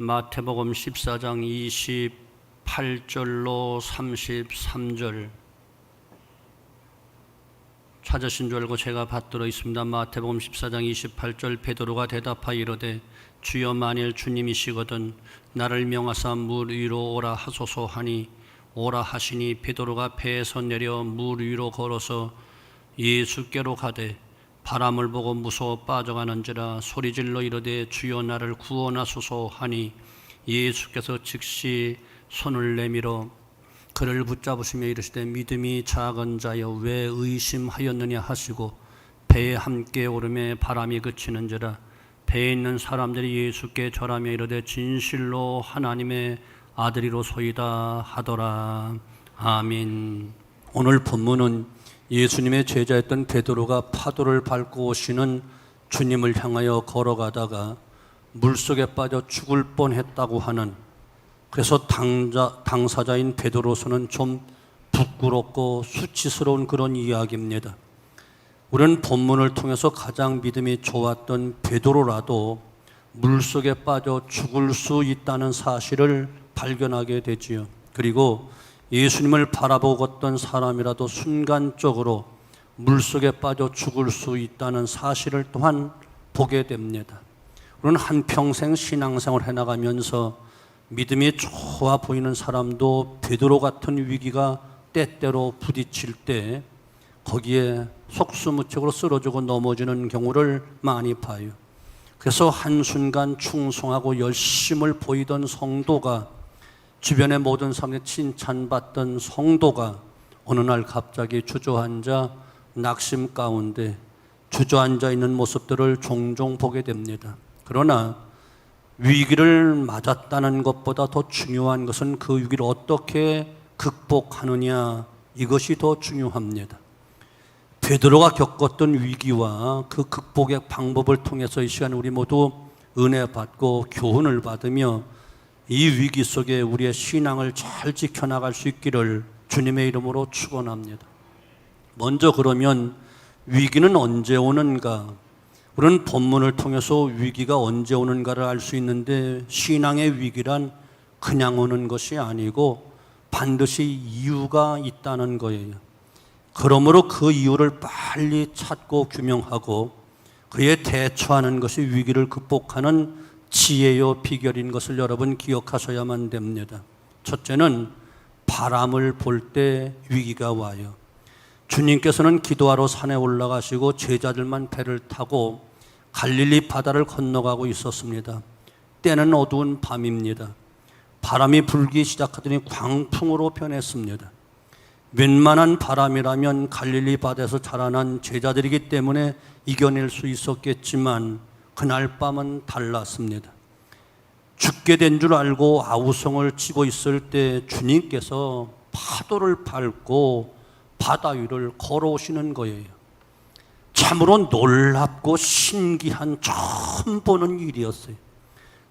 마태복음 14장 28절로 33절 찾으신 줄 알고 제가 받들어 있습니다. 마태복음 14장 28절 베드로가 대답하여 이르되 주여 만일 주님이시거든 나를 명하사 물 위로 오라 하소서 하니 오라 하시니 베드로가 배에서 내려 물 위로 걸어서 예수께로 가되 바람을 보고 무서워 빠져가는지라 소리질러 이르되 주여 나를 구원하소서 하니 예수께서 즉시 손을 내밀어 그를 붙잡으시며 이르시되 믿음이 작은 자여 왜 의심하였느냐 하시고 배에 함께 오르매 바람이 그치는지라 배에 있는 사람들이 예수께 절하며 이르되 진실로 하나님의 아들이로소이다 하더라. 아멘. 오늘 본문은 예수님의 제자였던 베드로가 파도를 밟고 오시는 주님을 향하여 걸어가다가 물속에 빠져 죽을 뻔했다고 하는, 그래서 당사자인 베드로서는 좀 부끄럽고 수치스러운 그런 이야기입니다. 우리는 본문을 통해서 가장 믿음이 좋았던 베드로라도 물속에 빠져 죽을 수 있다는 사실을 발견하게 되지요. 그리고 예수님을 바라보고 걷던 사람이라도 순간적으로 물속에 빠져 죽을 수 있다는 사실을 또한 보게 됩니다. 우리는 한평생 신앙생활을 해나가면서 믿음이 좋아 보이는 사람도 베드로 같은 위기가 때때로 부딪힐 때 거기에 속수무책으로 쓰러지고 넘어지는 경우를 많이 봐요. 그래서 한순간 충성하고 열심을 보이던 성도가, 주변의 모든 사람에게 칭찬받던 성도가 어느 날 갑자기 주저앉아 낙심 가운데 주저앉아 있는 모습들을 종종 보게 됩니다. 그러나 위기를 맞았다는 것보다 더 중요한 것은 그 위기를 어떻게 극복하느냐, 이것이 더 중요합니다. 베드로가 겪었던 위기와 그 극복의 방법을 통해서 이 시간 우리 모두 은혜 받고 교훈을 받으며 이 위기 속에 우리의 신앙을 잘 지켜나갈 수 있기를 주님의 이름으로 축원합니다. 먼저 그러면 위기는 언제 오는가? 우리는 본문을 통해서 위기가 언제 오는가를 알 수 있는데, 신앙의 위기란 그냥 오는 것이 아니고 반드시 이유가 있다는 거예요. 그러므로 그 이유를 빨리 찾고 규명하고 그에 대처하는 것이 위기를 극복하는 지혜요 비결인 것을 여러분 기억하셔야만 됩니다. 첫째는 바람을 볼 때 위기가 와요. 주님께서는 기도하러 산에 올라가시고 제자들만 배를 타고 갈릴리 바다를 건너가고 있었습니다. 때는 어두운 밤입니다. 바람이 불기 시작하더니 광풍으로 변했습니다. 웬만한 바람이라면 갈릴리 바다에서 자라난 제자들이기 때문에 이겨낼 수 있었겠지만 그날 밤은 달랐습니다. 죽게 된 줄 알고 아우성을 치고 있을 때 주님께서 파도를 밟고 바다 위를 걸어오시는 거예요. 참으로 놀랍고 신기한 처음 보는 일이었어요.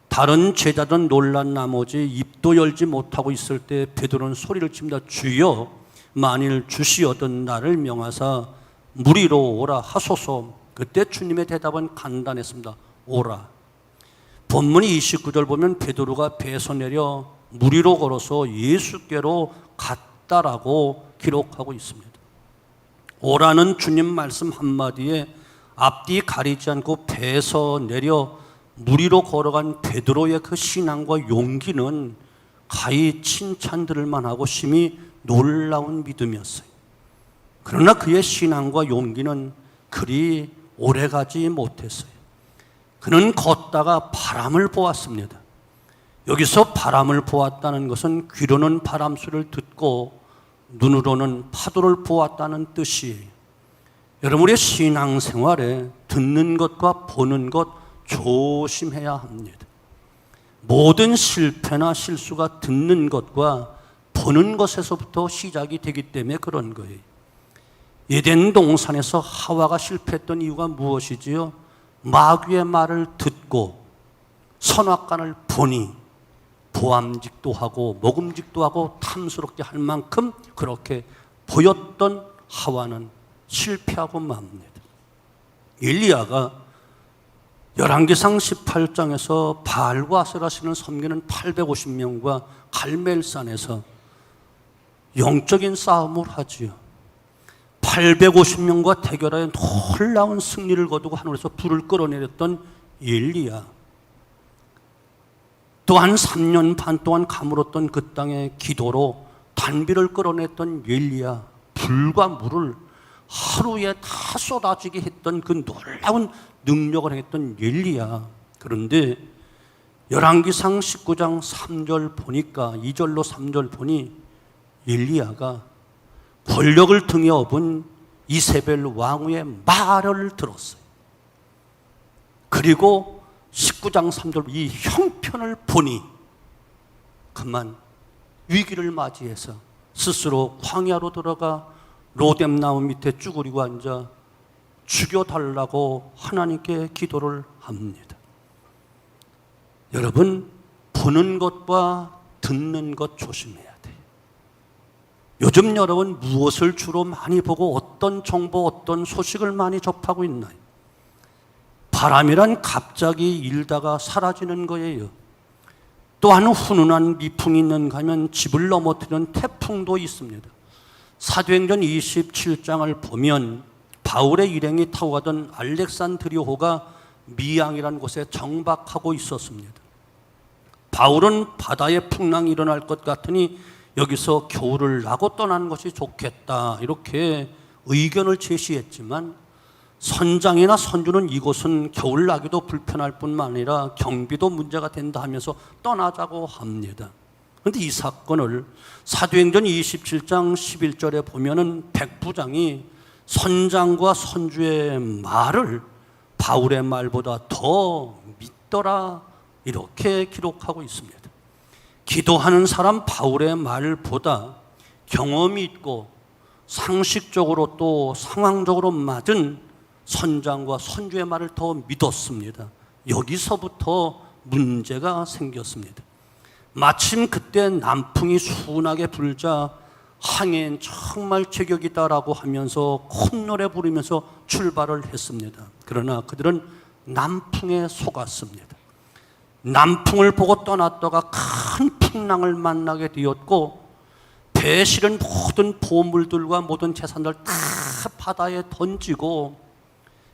다른 제자들은 놀란 나머지 입도 열지 못하고 있을 때 베드로는 소리를 칩니다. 주여 만일 주시어든 나를 명하사 물 위로 오라 하소서. 그때 주님의 대답은 간단했습니다. 오라. 본문 29절 보면 베드로가 배에서 내려 물 위로 걸어서 예수께로 갔다라고 기록하고 있습니다. 오라는 주님 말씀 한마디에 앞뒤 가리지 않고 배에서 내려 물 위로 걸어간 베드로의 그 신앙과 용기는 가히 칭찬 들을 만하고 심히 놀라운 믿음이었어요. 그러나 그의 신앙과 용기는 그리 오래가지 못했어요. 그는 걷다가 바람을 보았습니다. 여기서 바람을 보았다는 것은 귀로는 바람 소리를 듣고 눈으로는 파도를 보았다는 뜻이에요. 여러분, 우리의 신앙생활에 듣는 것과 보는 것 조심해야 합니다. 모든 실패나 실수가 듣는 것과 보는 것에서부터 시작이 되기 때문에 그런 거예요. 에덴 동산에서 하와가 실패했던 이유가 무엇이지요? 마귀의 말을 듣고 선악과를 보니 보암직도 하고 먹음직도 하고 탐스럽게 할 만큼 그렇게 보였던 하와는 실패하고 맙니다. 엘리야가 열왕기상 18장에서 바알과 아세라신을 섬기는 850명과 갈멜산에서 영적인 싸움을 하지요. 850명과 대결하여 놀라운 승리를 거두고 하늘에서 불을 끌어내렸던 엘리야, 또한 3년 반 동안 가물었던 그 땅의 기도로 단비를 끌어냈던 엘리야, 불과 물을 하루에 다 쏟아지게 했던 그 놀라운 능력을 했던 엘리야. 그런데 열왕기상 19장 3절 보니까, 2절로 3절 보니 엘리야가 권력을 등에 업은 이세벨 왕후의 말을 들었어요. 그리고 19장 3절 이 형편을 보니 그만 위기를 맞이해서 스스로 광야로 들어가 로뎀나무 밑에 쭈그리고 앉아 죽여달라고 하나님께 기도를 합니다. 여러분, 보는 것과 듣는 것 조심해야 돼요. 요즘 여러분 무엇을 주로 많이 보고 어떤 정보, 어떤 소식을 많이 접하고 있나요? 바람이란 갑자기 일다가 사라지는 거예요. 또한 훈훈한 미풍이 있는가 하면 집을 넘어뜨리는 태풍도 있습니다. 사도행전 27장을 보면 바울의 일행이 타고 가던 알렉산드리호가 미양이라는 곳에 정박하고 있었습니다. 바울은 바다에 풍랑이 일어날 것 같으니 여기서 겨울을 나고 떠나는 것이 좋겠다, 이렇게 의견을 제시했지만 선장이나 선주는 이곳은 겨울 나기도 불편할 뿐만 아니라 경비도 문제가 된다 하면서 떠나자고 합니다. 그런데 이 사건을 사도행전 27장 11절에 보면은 백부장이 선장과 선주의 말을 바울의 말보다 더 믿더라, 이렇게 기록하고 있습니다. 기도하는 사람 바울의 말보다 경험이 있고 상식적으로 또 상황적으로 맞은 선장과 선주의 말을 더 믿었습니다. 여기서부터 문제가 생겼습니다. 마침 그때 남풍이 순하게 불자 항해엔 정말 제격이다라고 하면서 콧노래 부르면서 출발을 했습니다. 그러나 그들은 남풍에 속았습니다. 남풍을 보고 떠났다가 큰 풍랑을 만나게 되었고, 배에 실은 모든 보물들과 모든 재산들 다 바다에 던지고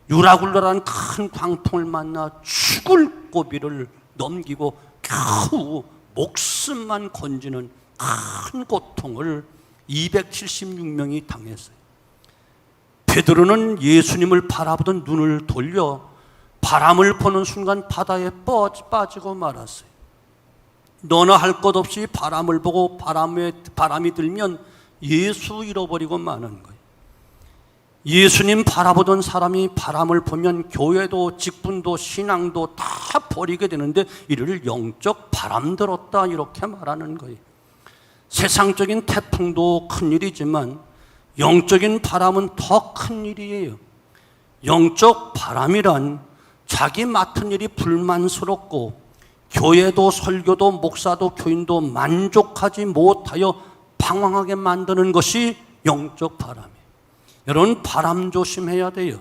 유라굴라라는 큰 광풍을 만나 죽을 고비를 넘기고 겨우 목숨만 건지는 큰 고통을 276명이 당했어요. 베드로는 예수님을 바라보던 눈을 돌려 바람을 보는 순간 바다에 빠지고 말았어요. 너나 할 것 없이 바람을 보고 바람이 들면 예수 잃어버리고 마는 거예요. 예수님 바라보던 사람이 바람을 보면 교회도 직분도 신앙도 다 버리게 되는데 이를 영적 바람 들었다, 이렇게 말하는 거예요. 세상적인 태풍도 큰일이지만 영적인 바람은 더 큰일이에요. 영적 바람이란 자기 맡은 일이 불만스럽고 교회도 설교도 목사도 교인도 만족하지 못하여 방황하게 만드는 것이 영적 바람이에요. 여러분, 바람 조심해야 돼요.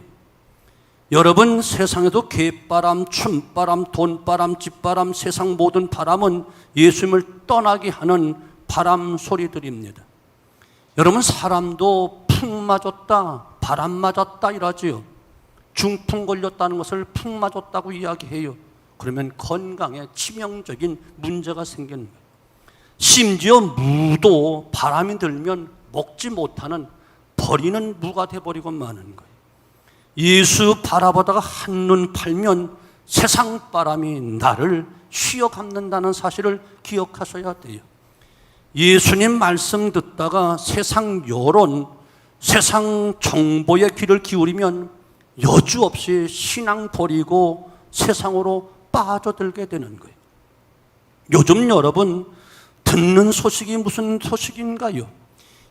여러분, 세상에도 개바람, 춤바람, 돈바람, 집바람, 세상 모든 바람은 예수님을 떠나게 하는 바람 소리들입니다. 여러분, 사람도 풍 맞았다, 바람 맞았다 이러지요. 중풍 걸렸다는 것을 풍 맞았다고 이야기해요. 그러면 건강에 치명적인 문제가 생기는 거예요. 심지어 무도 바람이 들면 먹지 못하는, 버리는 무가 돼버리고 마는 거예요. 예수 바라보다가 한눈 팔면 세상 바람이 나를 휘어감는다는 사실을 기억하셔야 돼요. 예수님 말씀 듣다가 세상 여론, 세상 정보에 귀를 기울이면 여지없이 신앙 버리고 세상으로 빠져들게 되는 거예요. 요즘 여러분 듣는 소식이 무슨 소식인가요?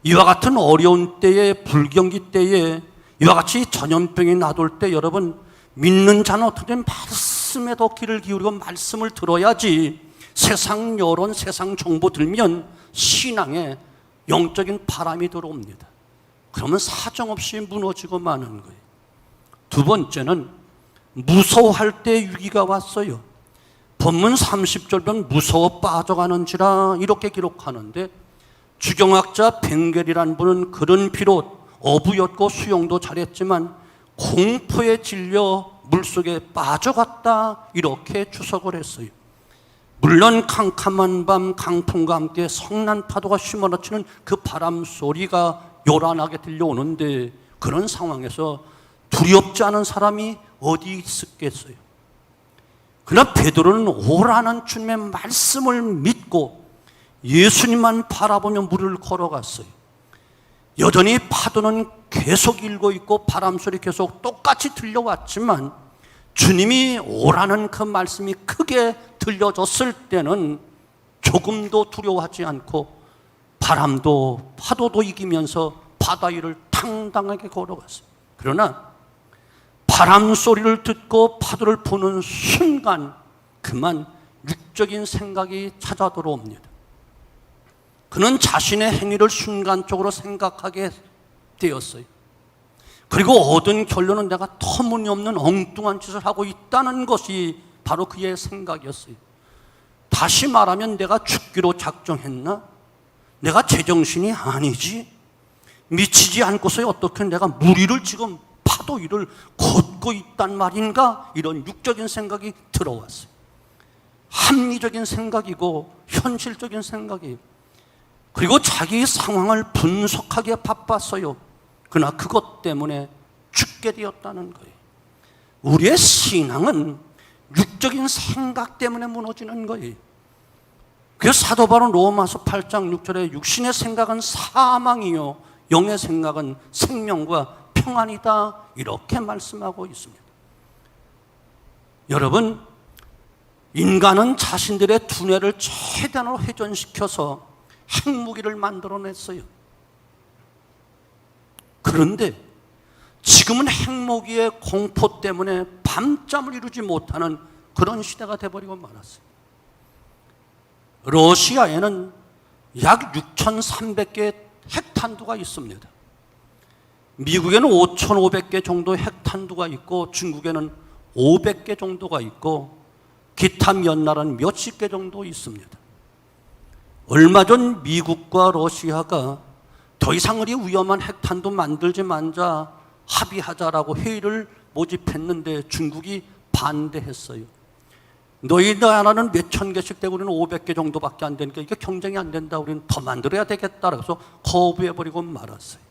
이와 같은 어려운 때에, 불경기 때에, 이와 같이 전염병이 나돌 때 여러분, 믿는 자는 어떻게 말씀에 더 귀를 기울이고 말씀을 들어야지, 세상 여론, 세상 정보 들면 신앙에 영적인 바람이 들어옵니다. 그러면 사정없이 무너지고 마는 거예요. 두 번째는 무서워할 때 위기가 왔어요. 본문 30절 보면 무서워 빠져가는지라 이렇게 기록하는데, 주경학자 벵겔이라는 분은 그런 비롯 어부였고 수영도 잘했지만 공포에 질려 물속에 빠져갔다 이렇게 추석을 했어요. 물론 캄캄한 밤 강풍과 함께 성난 파도가 휘몰아치는 그 바람 소리가 요란하게 들려오는데, 그런 상황에서 두렵지 않은 사람이 어디 있었겠어요. 그러나 베드로는 오라는 주님의 말씀을 믿고 예수님만 바라보며 물을 걸어갔어요. 여전히 파도는 계속 일고 있고 바람소리 계속 똑같이 들려왔지만 주님이 오라는 그 말씀이 크게 들려졌을 때는 조금도 두려워하지 않고 바람도 파도도 이기면서 바다 위를 당당하게 걸어갔어요. 그러나 바람 소리를 듣고 파도를 보는 순간 그만 육적인 생각이 찾아 들어옵니다. 그는 자신의 행위를 순간적으로 생각하게 되었어요. 그리고 얻은 결론은 내가 터무니없는 엉뚱한 짓을 하고 있다는 것이 바로 그의 생각이었어요. 다시 말하면 내가 죽기로 작정했나? 내가 제정신이 아니지? 미치지 않고서 어떻게 내가 물 위를 지금 파도 위를 걷고 있단 말인가? 이런 육적인 생각이 들어왔어요. 합리적인 생각이고 현실적인 생각이에요. 그리고 자기 상황을 분석하기에 바빴어요. 그러나 그것 때문에 죽게 되었다는 거예요. 우리의 신앙은 육적인 생각 때문에 무너지는 거예요. 그래서 사도 바울은 로마서 8장 6절에 육신의 생각은 사망이요 영의 생각은 생명과 평안이다 이렇게 말씀하고 있습니다. 여러분, 인간은 자신들의 두뇌를 최대한으로 회전시켜서 핵무기를 만들어냈어요. 그런데 지금은 핵무기의 공포 때문에 밤잠을 이루지 못하는 그런 시대가 되어버리고 말았어요. 러시아에는 약 6,300개의 핵탄두가 있습니다. 미국에는 5,500개 정도 핵탄두가 있고 중국에는 500개 정도가 있고 기타 몇 나라는 몇십 개 정도 있습니다. 얼마 전 미국과 러시아가 더 이상 우리 위험한 핵탄두 만들지 말자 합의하자라고 회의를 모집했는데 중국이 반대했어요. 너희 나라는 몇천 개씩 되고 우리는 500개 정도밖에 안 되니까 이게 경쟁이 안 된다. 우리는 더 만들어야 되겠다. 그래서 거부해버리고 말았어요.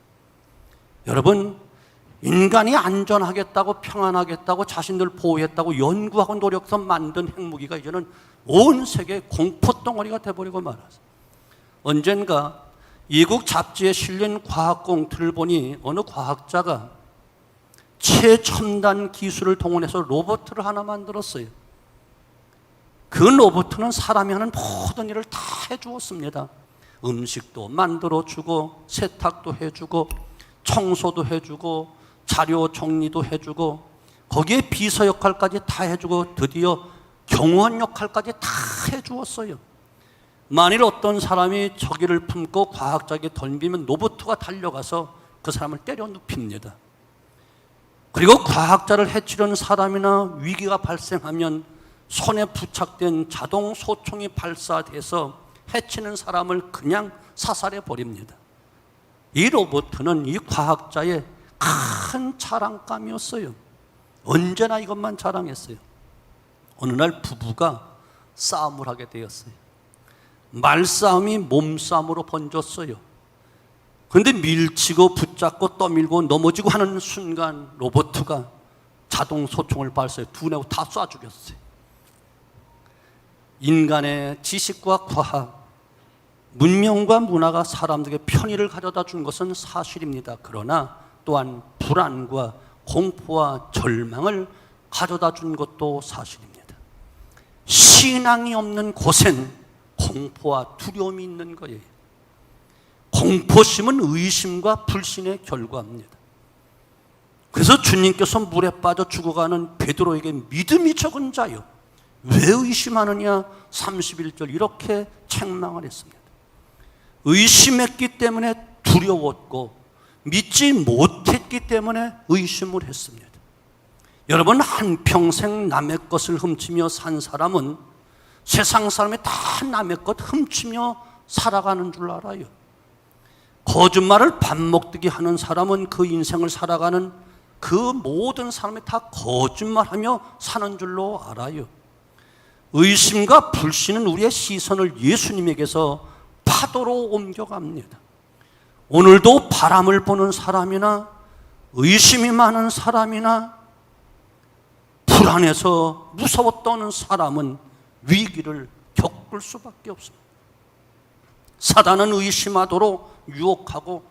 여러분, 인간이 안전하겠다고 평안하겠다고 자신들 보호했다고 연구하고 노력해서 만든 핵무기가 이제는 온 세계 공포덩어리가 돼버리고 말았어요. 언젠가 이국 잡지에 실린 과학공틀을 보니 어느 과학자가 최첨단 기술을 동원해서 로봇을 하나 만들었어요. 그 로봇은 사람이 하는 모든 일을 다 해주었습니다. 음식도 만들어주고 세탁도 해주고 청소도 해주고 자료 정리도 해주고 거기에 비서 역할까지 다 해주고 드디어 경호원 역할까지 다 해주었어요. 만일 어떤 사람이 저기를 품고 과학자에게 덤비면 로봇가 달려가서 그 사람을 때려 눕힙니다. 그리고 과학자를 해치려는 사람이나 위기가 발생하면 손에 부착된 자동 소총이 발사돼서 해치는 사람을 그냥 사살해 버립니다. 이 로봇은 이 과학자의 큰 자랑감이었어요. 언제나 이것만 자랑했어요. 어느 날 부부가 싸움을 하게 되었어요. 말싸움이 몸싸움으로 번졌어요. 그런데 밀치고 붙잡고 떠밀고 넘어지고 하는 순간 로봇가 자동 소총을 발사해 두뇌고 다 쏴 죽였어요. 인간의 지식과 과학, 문명과 문화가 사람들에게 편의를 가져다 준 것은 사실입니다. 그러나 또한 불안과 공포와 절망을 가져다 준 것도 사실입니다. 신앙이 없는 곳엔 공포와 두려움이 있는 거예요. 공포심은 의심과 불신의 결과입니다. 그래서 주님께서 물에 빠져 죽어가는 베드로에게 믿음이 적은 자여 왜 의심하느냐 31절 이렇게 책망을 했습니다. 의심했기 때문에 두려웠고 믿지 못했기 때문에 의심을 했습니다. 여러분, 한평생 남의 것을 훔치며 산 사람은 세상 사람이 다 남의 것 훔치며 살아가는 줄 알아요. 거짓말을 밥 먹듯이 하는 사람은 그 인생을 살아가는 그 모든 사람이 다 거짓말하며 사는 줄로 알아요. 의심과 불신은 우리의 시선을 예수님에게서 파도로 옮겨갑니다. 오늘도 바람을 보는 사람이나 의심이 많은 사람이나 불안해서 무서워 떠는 사람은 위기를 겪을 수밖에 없습니다. 사단은 의심하도록 유혹하고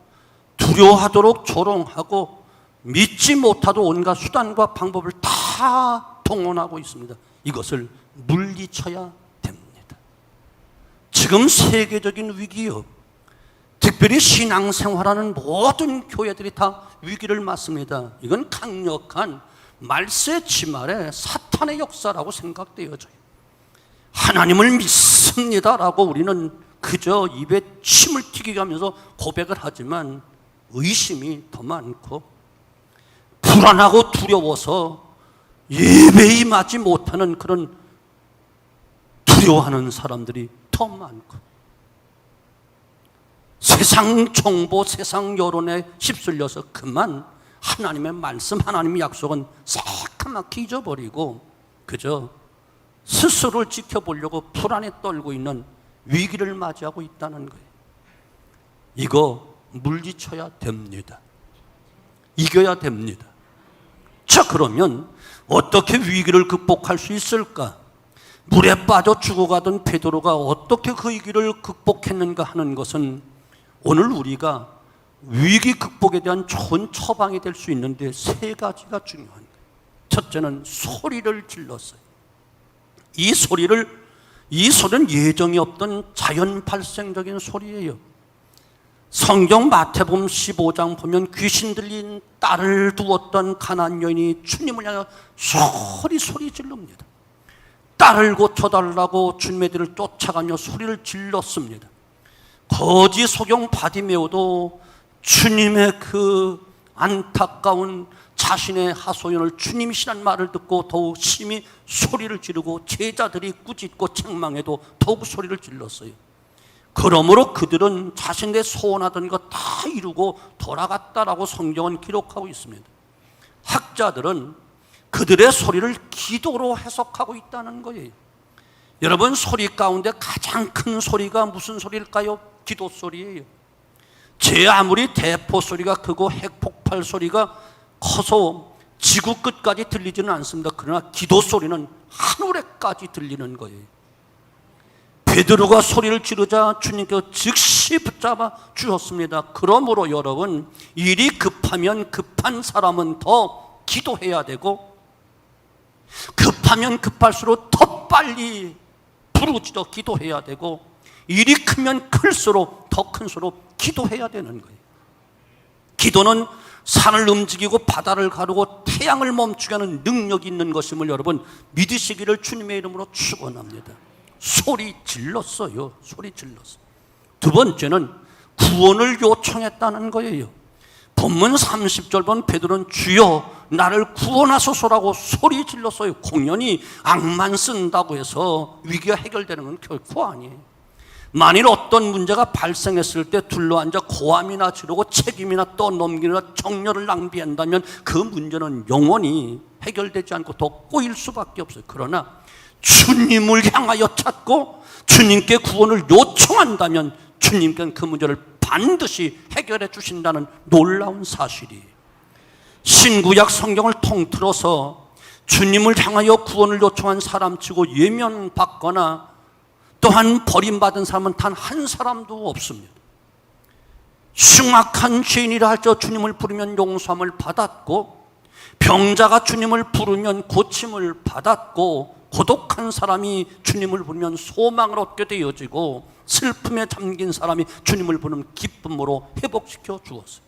두려워하도록 조롱하고 믿지 못하도록 온갖 수단과 방법을 다 동원하고 있습니다. 이것을 물리쳐야 됩니다. 지금 세계적인 위기요, 특별히 신앙생활하는 모든 교회들이 다 위기를 맞습니다. 이건 강력한 말세 지말의 사탄의 역사라고 생각되어져요. 하나님을 믿습니다라고 우리는 그저 입에 침을 튀기게 하면서 고백을 하지만 의심이 더 많고, 불안하고 두려워서 예배에 임하지 못하는 그런 두려워하는 사람들이 더 많고, 세상 정보, 세상 여론에 휩쓸려서 그만 하나님의 말씀, 하나님의 약속은 새까맣게 잊어버리고 그저 스스로를 지켜보려고 불안에 떨고 있는 위기를 맞이하고 있다는 거예요. 이거 물리쳐야 됩니다. 이겨야 됩니다. 자, 그러면 어떻게 위기를 극복할 수 있을까? 물에 빠져 죽어가던 베드로가 어떻게 그 위기를 극복했는가 하는 것은 오늘 우리가 위기 극복에 대한 좋은 처방이 될 수 있는데 세 가지가 중요한 거예요. 첫째는 소리를 질렀어요. 이 소리는 예정이 없던 자연 발생적인 소리예요. 성경 마태복음 15장 보면 귀신 들린 딸을 두었던 가나안 여인이 주님을 향해 소리 지릅니다. 딸을 고쳐달라고 주님의 뒤를 쫓아가며 소리를 질렀습니다. 거지 소경 바디메오도 주님의 그 안타까운 자신의 하소연을 주님이시란 말을 듣고 더욱 심히 소리를 지르고 제자들이 꾸짖고 책망해도 더욱 소리를 질렀어요. 그러므로 그들은 자신의 소원하던 것 다 이루고 돌아갔다라고 성경은 기록하고 있습니다. 학자들은 그들의 소리를 기도로 해석하고 있다는 거예요. 여러분, 소리 가운데 가장 큰 소리가 무슨 소리일까요? 기도 소리예요. 제 아무리 대포 소리가 크고 핵폭발 소리가 커서 지구 끝까지 들리지는 않습니다. 그러나 기도 소리는 하늘에까지 들리는 거예요. 베드로가 소리를 지르자 주님께서 즉시 붙잡아 주셨습니다. 그러므로 여러분, 일이 급하면 급한 사람은 더 기도해야 되고, 급하면 급할수록 더 빨리 부르짖어 기도해야 되고, 일이 크면 클수록 더 큰수록 기도해야 되는 거예요. 기도는 산을 움직이고 바다를 가르고 태양을 멈추게 하는 능력이 있는 것임을 여러분 믿으시기를 주님의 이름으로 축원합니다. 소리 질렀어요. 소리 질렀어요. 두 번째는 구원을 요청했다는 거예요. 본문 30절 본 베드로는 주여 나를 구원하소서라고 소리 질렀어요. 공연히 악만 쓴다고 해서 위기가 해결되는 건 결코 아니에요. 만일 어떤 문제가 발생했을 때 둘러앉아 고함이나 지르고 책임이나 떠넘기나 정열을 낭비한다면 그 문제는 영원히 해결되지 않고 더 꼬일 수밖에 없어요. 그러나 주님을 향하여 찾고 주님께 구원을 요청한다면 주님께는 그 문제를 반드시 해결해 주신다는 놀라운 사실이에요. 신구약 성경을 통틀어서 주님을 향하여 구원을 요청한 사람치고 예면받거나 또한 버림받은 사람은 단 한 사람도 없습니다. 흉악한 죄인이라 할지라도 주님을 부르면 용서함을 받았고, 병자가 주님을 부르면 고침을 받았고, 고독한 사람이 주님을 부르면 소망을 얻게 되어지고, 슬픔에 잠긴 사람이 주님을 부르면 기쁨으로 회복시켜 주었어요.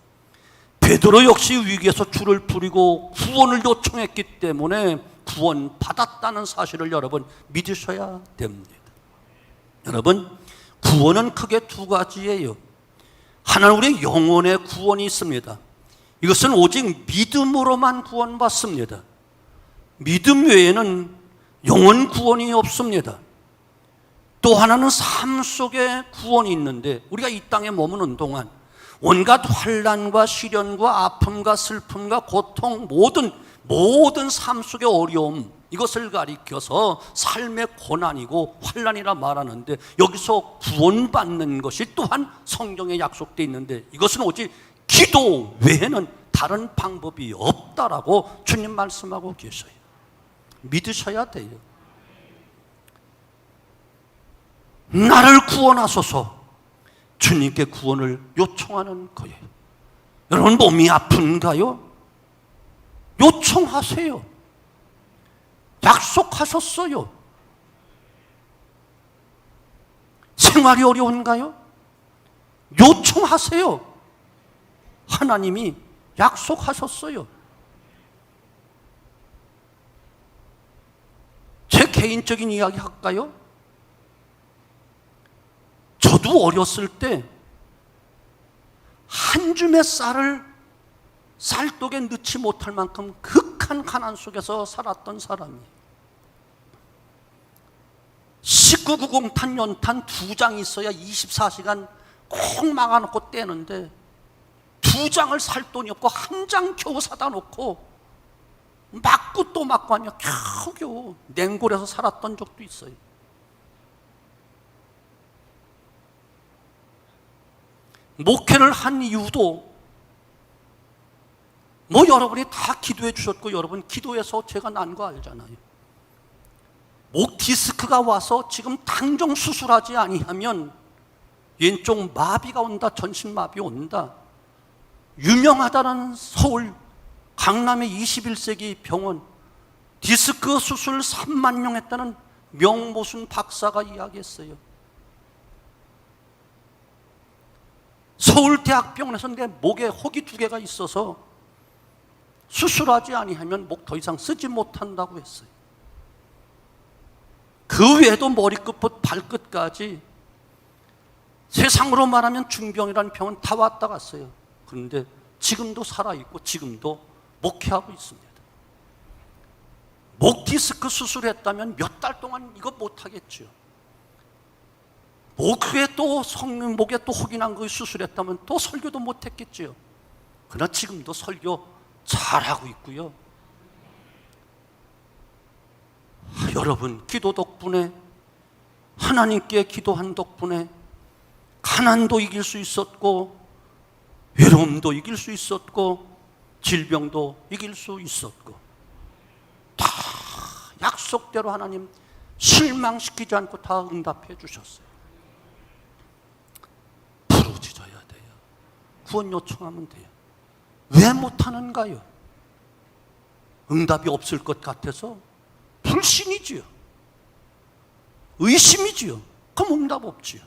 베드로 역시 위기에서 주를 부리고 구원을 요청했기 때문에 구원 받았다는 사실을 여러분 믿으셔야 됩니다. 여러분, 구원은 크게 두 가지예요. 하나는 우리의 영혼의 구원이 있습니다. 이것은 오직 믿음으로만 구원받습니다. 믿음 외에는 영원 구원이 없습니다. 또 하나는 삶 속에 구원이 있는데, 우리가 이 땅에 머무는 동안 온갖 환난과 시련과 아픔과 슬픔과 고통, 모든 삶 속의 어려움, 이것을 가리켜서 삶의 고난이고 환난이라 말하는데, 여기서 구원받는 것이 또한 성경에 약속되어 있는데, 이것은 오직 기도 외에는 다른 방법이 없다라고 주님 말씀하고 계셔요. 믿으셔야 돼요. 나를 구원하소서, 주님께 구원을 요청하는 거예요. 여러분, 몸이 아픈가요? 요청하세요. 약속하셨어요. 생활이 어려운가요? 요청하세요. 하나님이 약속하셨어요. 제 개인적인 이야기 할까요? 저도 어렸을 때 한 줌의 쌀을 쌀독에 넣지 못할 만큼 극한 가난 속에서 살았던 사람이에요. 1990탄 연탄 2장 있어야 24시간 콕 막아놓고 떼는데, 2장을 살 돈이 없고 1장 겨우 사다 놓고 맞고 또 맞고 하며 겨우겨우 냉골에서 살았던 적도 있어요. 목회를 한 이유도 여러분이 다 기도해 주셨고, 여러분 기도해서 제가 난 거 알잖아요. 목 디스크가 와서 지금 당장 수술하지 아니하면 왼쪽 마비가 온다, 전신마비 온다. 유명하다는 서울 강남의 21세기 병원, 디스크 수술 3만 명 했다는 명모순 박사가 이야기했어요. 서울대학병원에서 내 목에 혹이 2개가 있어서 수술하지 아니하면 목 더 이상 쓰지 못한다고 했어요. 그 외에도 머리끝부터 발끝까지 세상으로 말하면 중병이라는 병원 다 왔다 갔어요. 그런데 지금도 살아있고 지금도 목회하고 있습니다. 목 디스크 수술했다면 몇 달 동안 이거 못하겠죠. 목에 또 혹이 난 거 수술했다면 또 설교도 못했겠죠. 그러나 지금도 설교 잘하고 있고요. 여러분, 기도 덕분에, 하나님께 기도한 덕분에 가난도 이길 수 있었고, 외로움도 이길 수 있었고, 질병도 이길 수 있었고, 다 약속대로 하나님 실망시키지 않고 다 응답해 주셨어요. 부르짖어야 돼요. 구원 요청하면 돼요. 왜 못하는가요? 응답이 없을 것 같아서 불신이지요. 의심이지요. 그럼 응답 없지요.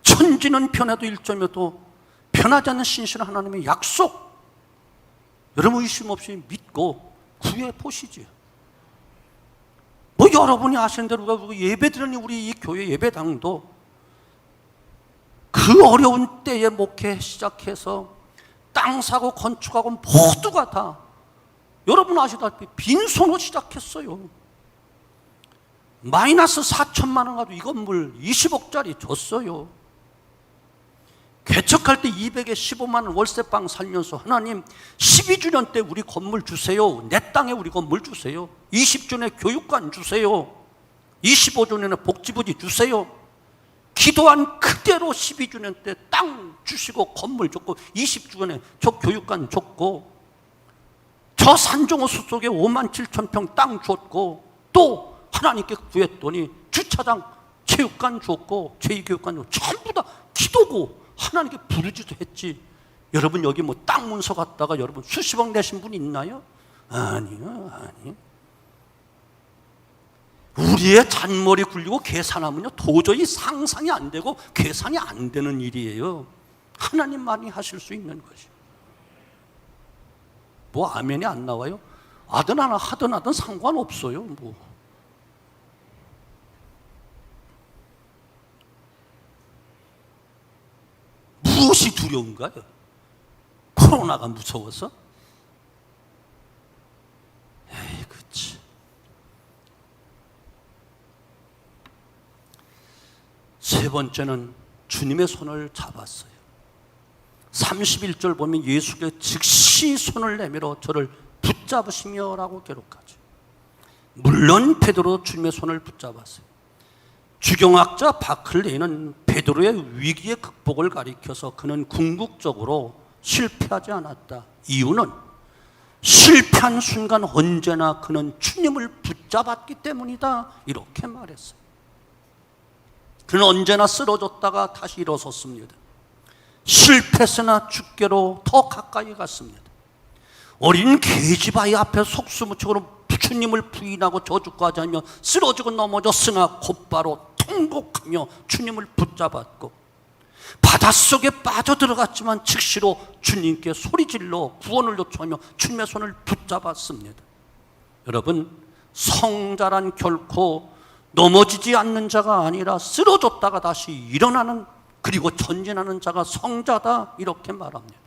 천지는 변해도 일점여도 변하지 않는 신실한 하나님의 약속, 여러분 의심 없이 믿고 구해 보시지요. 여러분이 아시는 대로 예배드리는 우리 이 교회 예배당도 그 어려운 때에 목회 시작해서 땅 사고 건축하고 모두가 다 여러분 아시다시피 빈손으로 시작했어요. 마이너스 4천만 원 가지고 이 건물 20억짜리 줬어요. 개척할 때 200에 15만 원 월세방 살면서 하나님 12주년 때 우리 건물 주세요. 내 땅에 우리 건물 주세요. 20주년에 교육관 주세요. 25주년에 복지부지 주세요. 기도한 그대로 12주년 때 땅 주시고 건물 줬고, 20주년에 저 교육관 줬고, 저 산정호수 속에 5만 7천 평 땅 줬고, 또 하나님께 구했더니 주차장 체육관 줬고 제2교육관 줬고, 전부 다 기도고 하나님께 부르지도 했지. 여러분 여기 땅 문서 갖다가 여러분 수십억 내신 분 있나요? 아니요. 우리의 잔머리 굴리고 계산하면요 도저히 상상이 안 되고 계산이 안 되는 일이에요. 하나님만이 하실 수 있는 것이. 아멘이 안 나와요? 아든 하나 하든 상관없어요. 무엇이 두려운가요? 코로나가 무서워서? 번째는 주님의 손을 잡았어요. 31절 보면 예수께 즉시 손을 내밀어 저를 붙잡으시며 라고 기록하죠. 물론 베드로 주님의 손을 붙잡았어요. 주경학자 바클레이는 베드로의 위기의 극복을 가리켜서 그는 궁극적으로 실패하지 않았다. 이유는 실패한 순간 언제나 그는 주님을 붙잡았기 때문이다. 이렇게 말했어요. 그는 언제나 쓰러졌다가 다시 일어섰습니다. 실패했으나 주께로 더 가까이 갔습니다. 어린 계집아이 앞에 속수무책으로 주님을 부인하고 저주까지 하며 쓰러지고 넘어졌으나 곧바로 통곡하며 주님을 붙잡았고, 바닷속에 빠져들어갔지만 즉시로 주님께 소리질러 구원을 요청하며 주님의 손을 붙잡았습니다. 여러분, 성자란 결코 넘어지지 않는 자가 아니라 쓰러졌다가 다시 일어나는, 그리고 전진하는 자가 성자다, 이렇게 말합니다.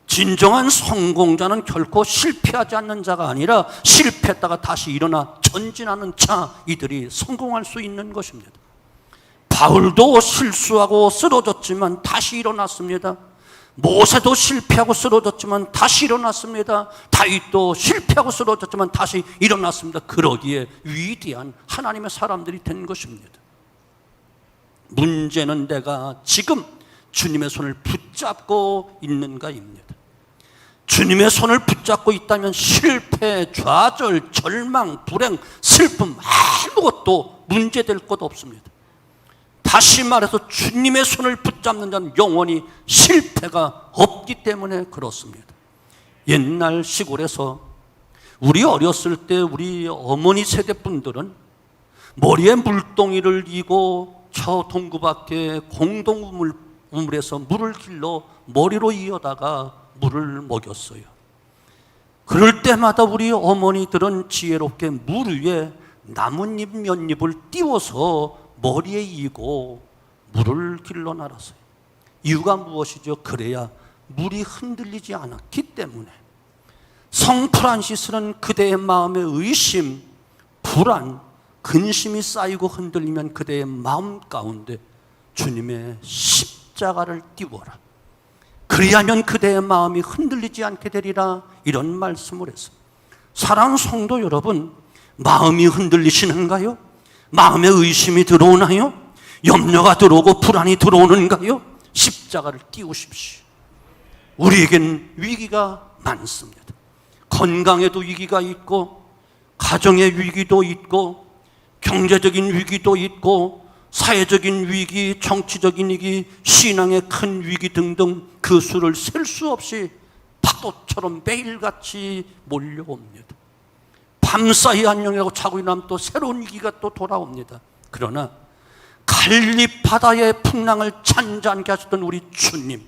진정한 성공자는 결코 실패하지 않는 자가 아니라 실패했다가 다시 일어나 전진하는 자, 이들이 성공할 수 있는 것입니다. 바울도 실수하고 쓰러졌지만 다시 일어났습니다. 모세도 실패하고 쓰러졌지만 다시 일어났습니다. 다윗도 실패하고 쓰러졌지만 다시 일어났습니다. 그러기에 위대한 하나님의 사람들이 된 것입니다. 문제는 내가 지금 주님의 손을 붙잡고 있는가입니다. 주님의 손을 붙잡고 있다면 실패, 좌절, 절망, 불행, 슬픔 아무것도 문제될 것 없습니다. 다시 말해서 주님의 손을 붙잡는 자는 영원히 실패가 없기 때문에 그렇습니다. 옛날 시골에서 우리 어렸을 때 우리 어머니 세대 분들은 머리에 물동이를 이고 저 동구 밖에 공동우물에서 물을 길러 머리로 이어다가 물을 먹였어요. 그럴 때마다 우리 어머니들은 지혜롭게 물 위에 나뭇잎 몇 잎을 띄워서 머리에 이고 물을 길러 날았어요. 이유가 무엇이죠? 그래야 물이 흔들리지 않았기 때문에. 성 프란시스는 그대의 마음에 의심, 불안, 근심이 쌓이고 흔들리면 그대의 마음 가운데 주님의 십자가를 띄워라. 그리하면 그대의 마음이 흔들리지 않게 되리라, 이런 말씀을 했습니다. 사랑하는 성도 여러분, 마음이 흔들리시는가요? 마음에 의심이 들어오나요? 염려가 들어오고 불안이 들어오는가요? 십자가를 띄우십시오. 우리에겐 위기가 많습니다. 건강에도 위기가 있고, 가정의 위기도 있고, 경제적인 위기도 있고, 사회적인 위기, 정치적인 위기, 신앙의 큰 위기 등등 그 수를 셀 수 없이 파도처럼 매일같이 몰려옵니다. 밤사이 안녕이라고 자고 일어나면 또 새로운 위기가 또 돌아옵니다. 그러나 갈립 바다의 풍랑을 잔잔케 하셨던 우리 주님,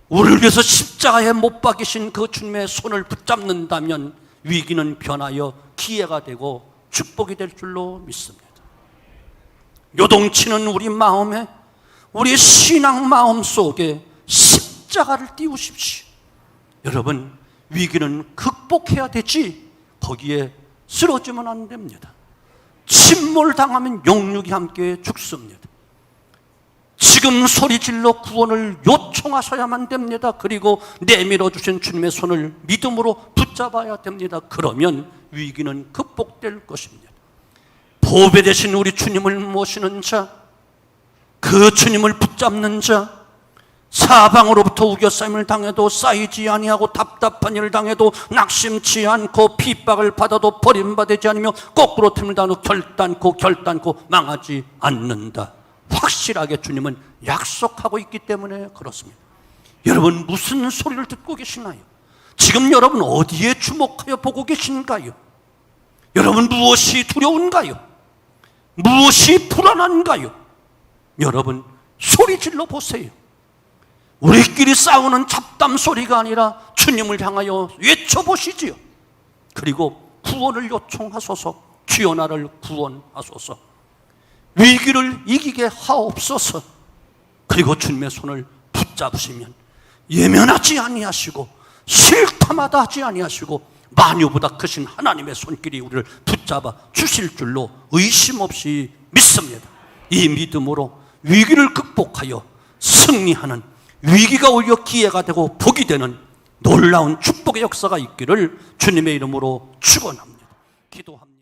우리를 위해서 십자가에 못 박이신 그 주님의 손을 붙잡는다면 위기는 변하여 기회가 되고 축복이 될 줄로 믿습니다. 요동치는 우리 마음에, 우리 신앙 마음 속에 십자가를 띄우십시오. 여러분, 위기는 극복해야 되지 거기에 쓰러지면 안 됩니다. 침몰당하면 영육이 함께 죽습니다. 지금 소리질러 구원을 요청하셔야만 됩니다. 그리고 내밀어 주신 주님의 손을 믿음으로 붙잡아야 됩니다. 그러면 위기는 극복될 것입니다. 보배 되신 우리 주님을 모시는 자, 그 주님을 붙잡는 자, 사방으로부터 우겨싸임을 당해도 쌓이지 아니하고 답답한 일을 당해도 낙심치 않고 핍박을 받아도 버림받지 않으며 거꾸로 틈을 당해도 결단코 망하지 않는다. 확실하게 주님은 약속하고 있기 때문에 그렇습니다. 여러분, 무슨 소리를 듣고 계시나요? 지금 여러분 어디에 주목하여 보고 계신가요? 여러분, 무엇이 두려운가요? 무엇이 불안한가요? 여러분, 소리 질러 보세요. 우리끼리 싸우는 잡담 소리가 아니라 주님을 향하여 외쳐보시지요. 그리고 구원을 요청하소서. 주여 나를 구원하소서. 위기를 이기게 하옵소서. 그리고 주님의 손을 붙잡으시면 예면하지 아니하시고 실타마다 하지 아니하시고 만유보다 크신 하나님의 손길이 우리를 붙잡아 주실 줄로 의심 없이 믿습니다. 이 믿음으로 위기를 극복하여 승리하는, 위기가 오히려 기회가 되고 복이 되는 놀라운 축복의 역사가 있기를 주님의 이름으로 축원합니다. 기도합니다.